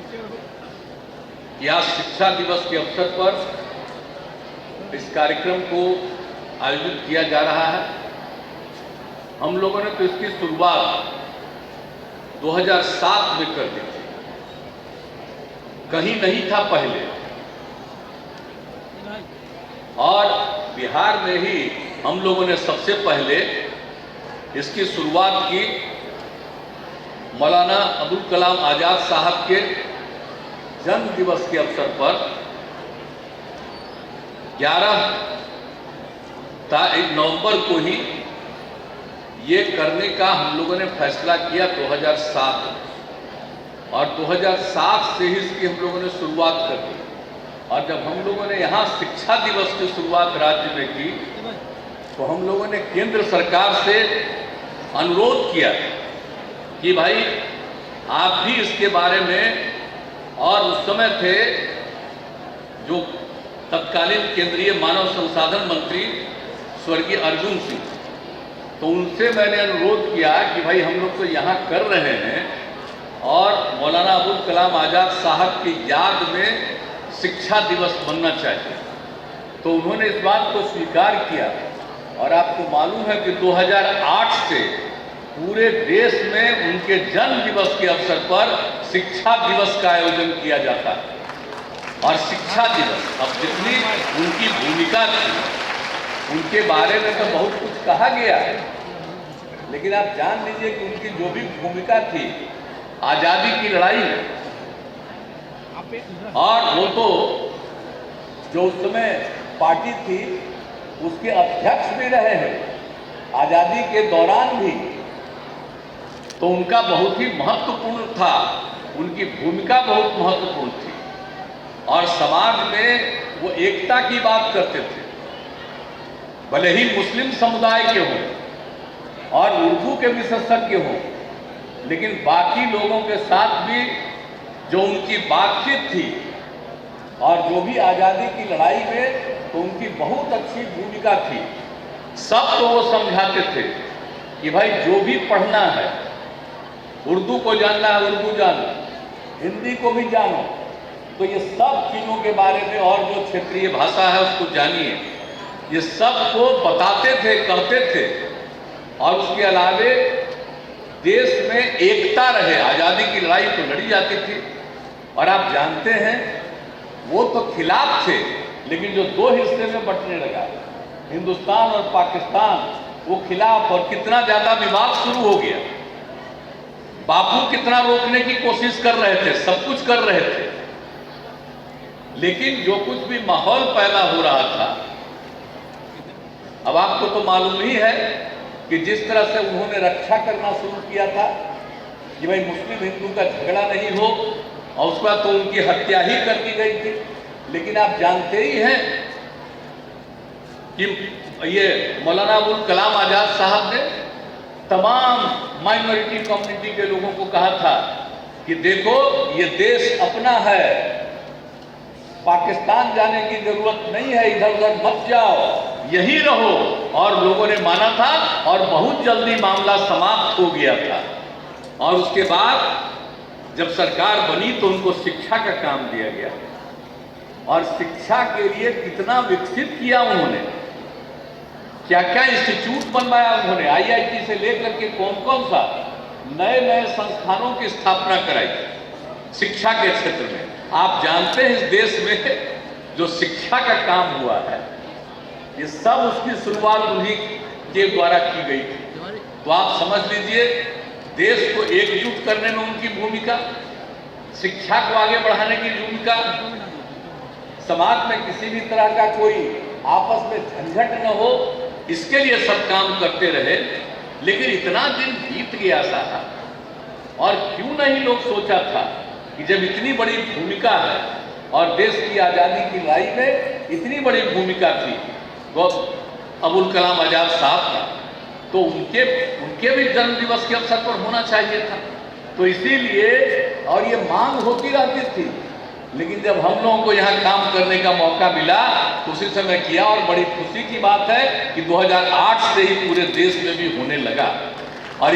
कि आज शिक्षा दिवस के अवसर पर इस कार्यक्रम को आयोजित किया जा रहा है। हम लोगों ने तो इसकी शुरुआत 2007 में कर दी थी, कहीं नहीं था पहले, और बिहार में ही हम लोगों ने सबसे पहले इसकी शुरुआत की मौलाना अबुल कलाम आजाद साहब के जन्म दिवस के अवसर पर 11 नवंबर को ही ये करने का हम लोगों ने फैसला किया 2007, और 2007 से ही इसकी हम लोगों ने शुरुआत कर दी। और जब हम लोगों ने यहाँ शिक्षा दिवस की शुरुआत राज्य में की तो हम लोगों ने केंद्र सरकार से अनुरोध किया कि भाई आप भी इसके बारे में, और उस समय थे जो तत्कालीन केंद्रीय मानव संसाधन मंत्री स्वर्गीय अर्जुन सिंह, तो उनसे मैंने अनुरोध किया कि भाई हम लोग तो यहाँ कर रहे हैं और मौलाना अबुल कलाम आजाद साहब की याद में शिक्षा दिवस बनना चाहिए। तो उन्होंने इस बात को स्वीकार किया, और आपको मालूम है कि 2008 से पूरे देश में उनके जन्म दिवस के अवसर पर शिक्षा दिवस का आयोजन किया जाता है। और शिक्षा दिवस, अब जितनी उनकी भूमिका थी उनके बारे में तो बहुत कुछ कहा गया है, लेकिन आप जान लीजिए कि उनकी जो भी भूमिका थी आज़ादी की लड़ाई में, और वो तो जो उस समय पार्टी थी उसके अध्यक्ष भी रहे हैं आज़ादी के दौरान भी, तो उनका बहुत ही महत्वपूर्ण था, उनकी भूमिका बहुत महत्वपूर्ण थी। और समाज में वो एकता की बात करते थे, भले ही मुस्लिम समुदाय के हों और उर्दू के विशेषज्ञ हों, लेकिन बाकी लोगों के साथ भी जो उनकी बातचीत थी और जो भी आज़ादी की लड़ाई में, तो उनकी बहुत अच्छी भूमिका थी। सब तो वो समझाते थे कि भाई जो भी पढ़ना है, उर्दू को जानना है उर्दू जानो, हिंदी को भी जानो, तो ये सब चीज़ों के बारे में, और जो क्षेत्रीय भाषा है उसको जानिए, ये सब को बताते थे, कहते थे। और उसके अलावे देश में एकता रहे, आज़ादी की लड़ाई तो लड़ी जाती थी, और आप जानते हैं वो तो खिलाफ थे, लेकिन जो दो हिस्से में बंटने लगा, हिंदुस्तान और पाकिस्तान, वो खिलाफ, और कितना ज़्यादा विवाद शुरू हो गया। बापू कितना रोकने की कोशिश कर रहे थे, सब कुछ कर रहे थे, लेकिन जो कुछ भी माहौल पैदा हो रहा था, अब आपको तो मालूम ही है कि जिस तरह से उन्होंने रक्षा करना शुरू किया था कि भाई मुस्लिम हिंदू का झगड़ा नहीं हो, और उसके बाद तो उनकी हत्या ही कर दी गई थी। लेकिन आप जानते ही हैं कि ये मौलाना अबुल कलाम आजाद साहब ने तमाम माइनॉरिटी कम्युनिटी के लोगों को कहा था कि देखो ये देश अपना है, पाकिस्तान जाने की जरूरत नहीं है, इधर उधर मत जाओ, यही रहो। और लोगों ने माना था, और बहुत जल्दी मामला समाप्त हो गया था। और उसके बाद जब सरकार बनी तो उनको शिक्षा का काम दिया गया, और शिक्षा के लिए कितना विकसित किया उन्होंने, क्या क्या इंस्टीट्यूट बनवाया उन्होंने, IIT से लेकर के कौन कौन सा नए नए संस्थानों की स्थापना कराई शिक्षा के क्षेत्र में। आप जानते हैं इस देश में जो शिक्षा का काम हुआ है, ये सब उसकी शुरुआत उन्हीं के द्वारा की गई थी। तो आप समझ लीजिए देश को एकजुट करने में उनकी भूमिका, शिक्षा को आगे बढ़ाने की भूमिका, समाज में किसी भी तरह का कोई आपस में झंझट न हो, इसके लिए सब काम करते रहे। लेकिन इतना दिन बीत गया था, और क्यों नहीं लोग सोचा था कि जब इतनी बड़ी भूमिका है और देश की आज़ादी की लड़ाई में इतनी बड़ी भूमिका थी वो अबुल कलाम आजाद साहब का, तो उनके भी जन्म दिवस के अवसर पर होना चाहिए था। तो इसीलिए, और ये मांग होती रहती थी, लेकिन जब हम लोगों को यहाँ काम करने का मौका मिला तो उसी समय किया। और बड़ी खुशी की बात है कि 2008 से ही पूरे देश में भी होने लगा।